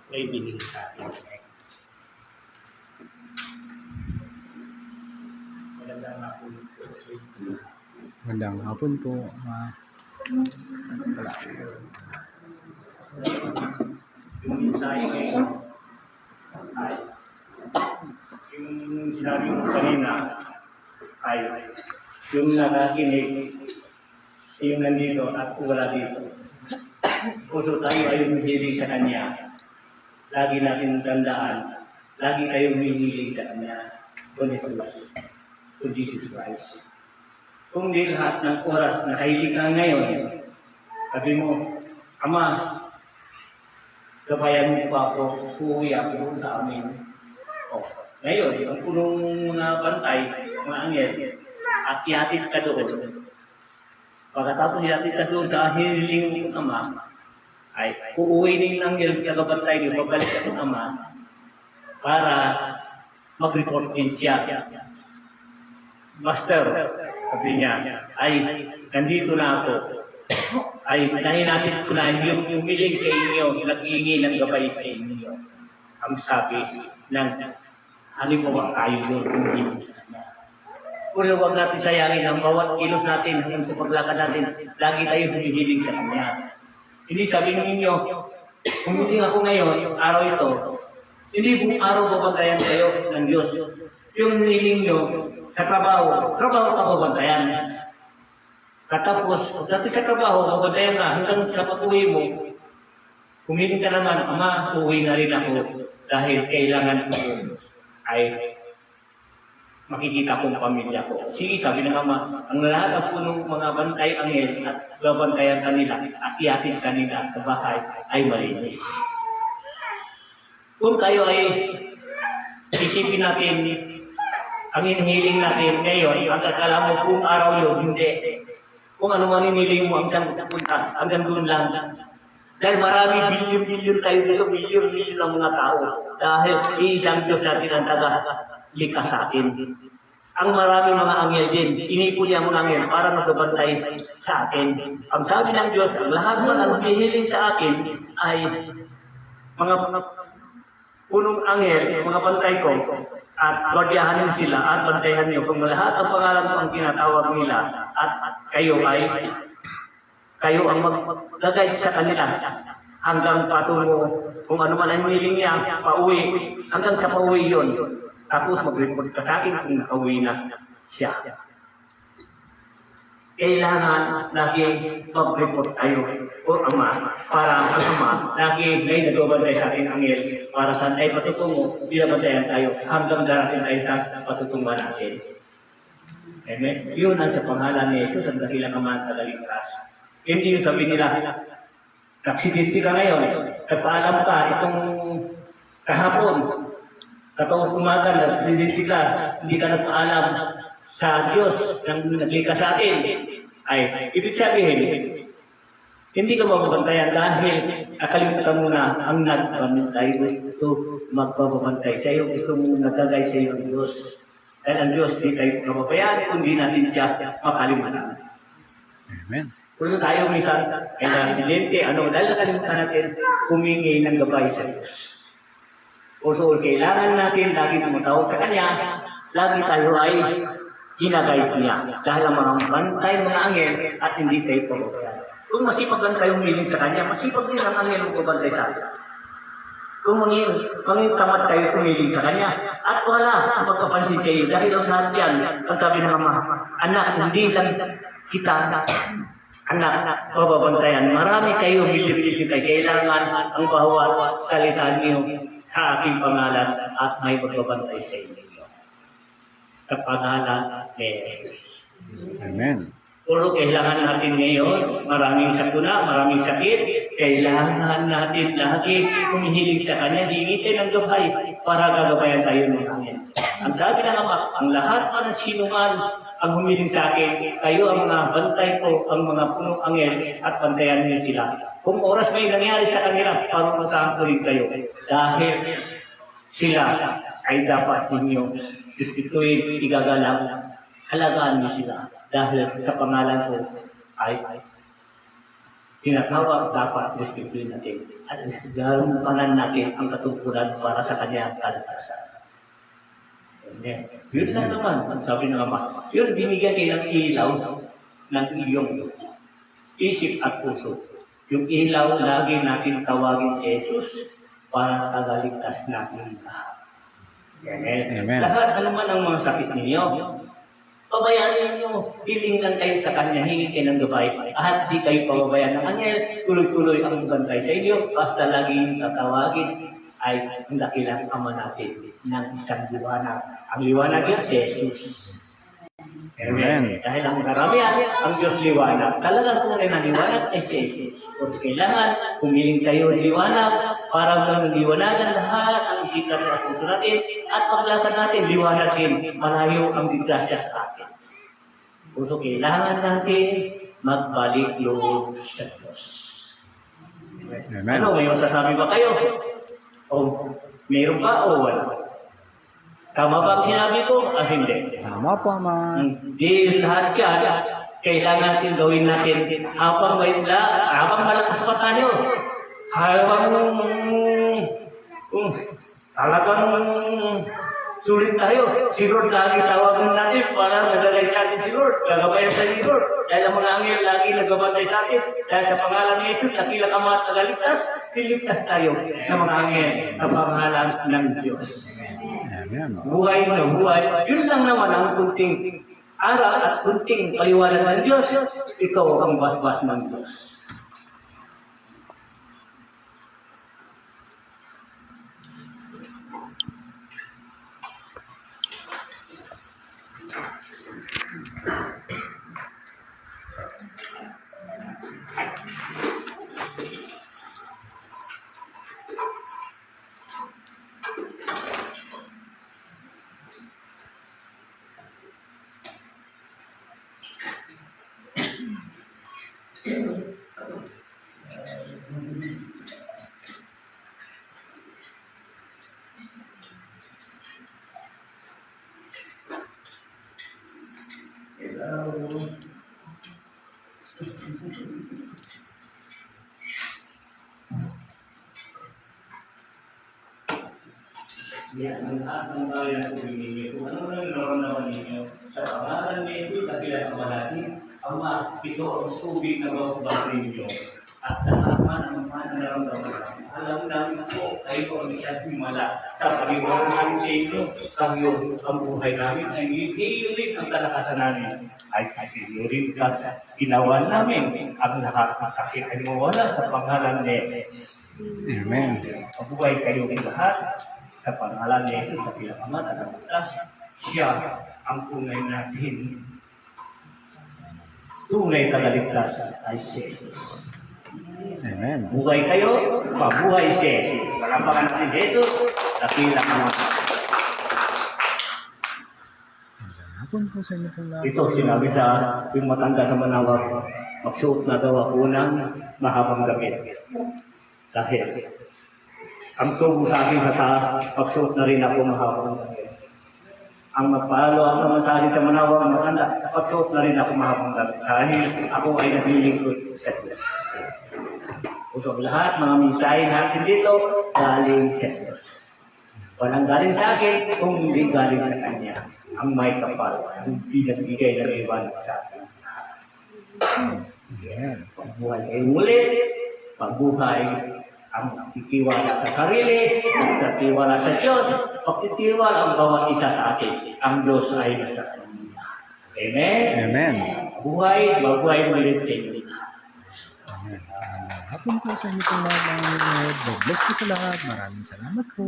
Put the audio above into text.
May binigay sa akin. Magandang hapon po. Magandang hapon po. Yung mensahe ngayon ay yung sinabi mo kanina ay yung nakakinig yung nandito at wala dito. Puso tayo ay humihiling sa Kanya. Lagi natin tandaan, lagi tayong humihiling sa Kanya. To Jesus Christ. Kung di lahat ng oras na kahilig ka ngayon, sabi mo, Ama, gabayan mo pa ako, uuwi ako doon sa amin. Ngayon, ang punong mga bantay, mga anghel, at ihatid ka doon. Pagkatapos ihatid ka doon sa hiling ng Ama, ay uuwi din ng anghel, kagabantay din, babalik ka ng Ama, para mag-report din siya. Master, sabi niya, ay nandito na ako. Ay nahinatid ko na yung umiling sa inyo, nag-iingi ng gabay sa inyo. Ang sabi ng halimbawa tayo doon, umiling sa Kanya. Kung huwag natin sayangin ang bawat kilos natin hanggang sa paglakad natin, lagi tayo humihiling sa Kanya. Hindi sabihin ninyo, umuting ako ngayon, araw ito, hindi buong araw babantayan kayo ng Diyos. Yung hiling nyo sa trabaho ka babantayan. Katapos, dati sa trabaho, babantayan ka hanggang sa pag-uwi mo, humiling ka naman, Ama, uwi na rin ako dahil kailangan ko ay makikita ko ng pamilya ko. Sige, sabi ng Ama, ang lahat ng punong mga bantay anghel at babantayan kanila at ihatid kanila sa bahay ay malinis. Kung tayo ay isipin natin, ang hinihiling natin ngayon, ang akala mo kung araw yun, hindi. Kung ano man hinihiling mo, ang saan pupunta, hanggang doon lang. Dahil marami, bilyon-bilyon tayo dito, bilyon-bilyon ang mga tao. Dahil iisang Diyos natin ang taga-likas sa atin. Ang maraming mga anghel din, inipon niya mga anghel para magbabantay sa atin. Ang sabi ng Diyos, ang lahat man ang hinihiling sa akin ay mga punong anghel, mga bantay ko, at gwardiyahanin sila at bantayan niyo kung lahat ang pangalan ko ang tinatawag nila at kayo ang mag-guide sa kanila hanggang patungo kung ano man ang hiniling niya, pauwi, hanggang sa pauwi yun. Tapos mag-report ka sa akin kung nakauwi na siya. Kailangan lagi mag-report tayo o Ama para ang Ama lagi may nagbabantay sa ating anghel para saan tayo patutungo, binabantayan tayo hanggang darating tayo sa patutungan natin. Amen? Yun ang sa pangalan ni Jesus ang dakilang Ama at Tagaligtas. Hindi yung sabi nila, naksidente ka ngayon, nagpaalam ka itong kahapon, katong umaga, naksidente ka, hindi ka nagpaalam sa Diyos nang naglikas sa atin, ay ibig sabihin, hindi ka mababantayan dahil nakalimutan mo na ang nagbantay gusto magbabantay sa iyo, gusto mo nagagay sa iyo ang Diyos. Dahil ang Diyos di tayo mababayaan kung di natin siya makalimutan. Amen. Kung tayo minsan ay nasidente, dahil nakalimutan natin humingi ng gabay sa Diyos. So, kailangan natin lagi tumatawag sa Kanya, lagi tayo ay ginagayad niya. Dahil ang mga bantay, mga anghel, at hindi tayo pababayaan. Kung masipag lang tayo humiling sa Kanya, masipag din ang anghel ang pabantay sa atin. Kung tamad tayo humiling sa Kanya, at wala magpapansin sa iyo, dahil ang lahat yan, ang sabi ng Ama, anak, hindi lang kita, anak, pababantayan. Marami kayo, bilib-bilib kayo. Kailangan ang bawat salita niyo sa aking pangalan at may magbabantay sa inyo. Sa pangalan ni Jesus. Amen. Puro kailangan natin ngayon, maraming sakuna, maraming sakit, kailangan natin lagi humihiling sa Kanya, hingitin ng gabay para gagabayan tayo ng Kanya. Ang sabi ng Ama, ang lahat ng sinuman ang humiling sa akin, kayo ang mga bantay ko, ang mga punong anghel, at bantayan niyo sila. Kung oras may nangyari sa kanila, parurusahan ko rin kayo. Dahil sila ay dapat ninyo diskutuin, igagalang, halagaan niyo sila. Dahil sa pangalan ko ay tinatawag, dapat respetuhin natin. At gampanan natin ang katungkulan para sa kanyang kalikasan. Amen. Yun lang naman, ang sabi ng Ama. Yun, binigyan kayo ng ilaw ng iyong isip at puso. Yung ilaw, lagi natin tawagin si Jesus para tagaligtas natin lahat. Amen. Amen. Lahat, ano man ang mga sakit ninyo, pabayaan ninyo, hiling lang kayo sa Kanya, hingi kayo ng gabay. At di kayo pababayaan ng Angel, tuloy-tuloy ang bantay sa inyo, basta laging tatawagin ay ang dakilang Ama natin ng isang liwanag. Ang liwanag yun si Jesus. Amen. Dahil ang karamihan, ang Diyos liwanag. Talagang tunay na liwanag ay si Jesus. Kung kailangan, humiling tayo ng liwanag para liwanagan lahat ang isipan at puso natin at paglakad natin, liwanag din. Malayo ang biglasya sa atin. Puso, kailangan natin magbalik loob sa Diyos. Amen. Ano, may masasabi ba kayo? O mayroon ba o wala? Tama ba ang sinabi ko? Hindi. Tama po, Ama. Hindi lahat yan. Kailangan natin gawin natin habang malakas pa tayo. Habang talagang sulit tayo. Si Lord lagi tawagan natin para nagagay sa atin si Lord. Gagabayan sa ni Lord. Dahil ang mga angel lagi nagabantay sa atin. Dahil sa pangalan ni Jesus, nakila ka mga tagaligtas, liligtas tayo ng mga angel sa pangalan ng Diyos. Amen. Buhay na buhay. Yun lang naman ang kunting aral at kunting paliwanag ng Diyos. Ikaw ang basbas ng Diyos. Yan ang lahat ng bagay na pumili. Kung ano nang naramdaman ninyo sa pangalan ni Jesus, dakilan ang malaki, Ama, ito ang tubig na bawat ninyo. At lahat man ang mga naramdaman namin. Alam namin po, kayo ang isang himala sa pag-iwanan namin sa inyo. Kayo ang buhay namin ay hihilit ang kalakasan namin. Ay kasinurin ka sa ginawa namin. Ang lahat ng sakit ay mawala sa pangalan ni Jesus. Amen. Mabuhay kayo lahat sa pangalan ni Jesus na pinakamat at nagbukas. Siya ang tunay natin. Tunay tagaligtas ay si Jesus. Amen. Buhay kayo, mabuhay si Jesus. Malapakan natin si Jesus, dakila ka mga. Hapon po sa inyo pong lahat. Ito sinabi sa yung matanda sa Manawag, magsuot na daw ako ng mahabang damit. Dahil ang subo sa akin sa taas, pagsuot na rin ako mahabang damit. Ang magpalo ako naman sa akin sa Manawag, matanda, pagsuot na rin ako mahabang damit. Dahil ako ay naglilingkod sa Diyos. Usap lahat, mga mensahe natin dito, galing sa Diyos. Walang galing sa akin, kung hindi galing sa Kanya. Ang may kapal, ang pinagbigay ng liwanag sa atin. Amen. Pagbuhay ay ulit, pagbuhay ang pagtitiwala sa sarili, pagtitiwala sa Diyos, pagtitiwala ang bawat isa sa atin. Ang Diyos ay nasa Kanya. Amen? Amen. Buhay, mabuhay ulit sa inyo. Amen. Hapon po sa inyo pong lahat. God bless po sa lahat. Maraming salamat po.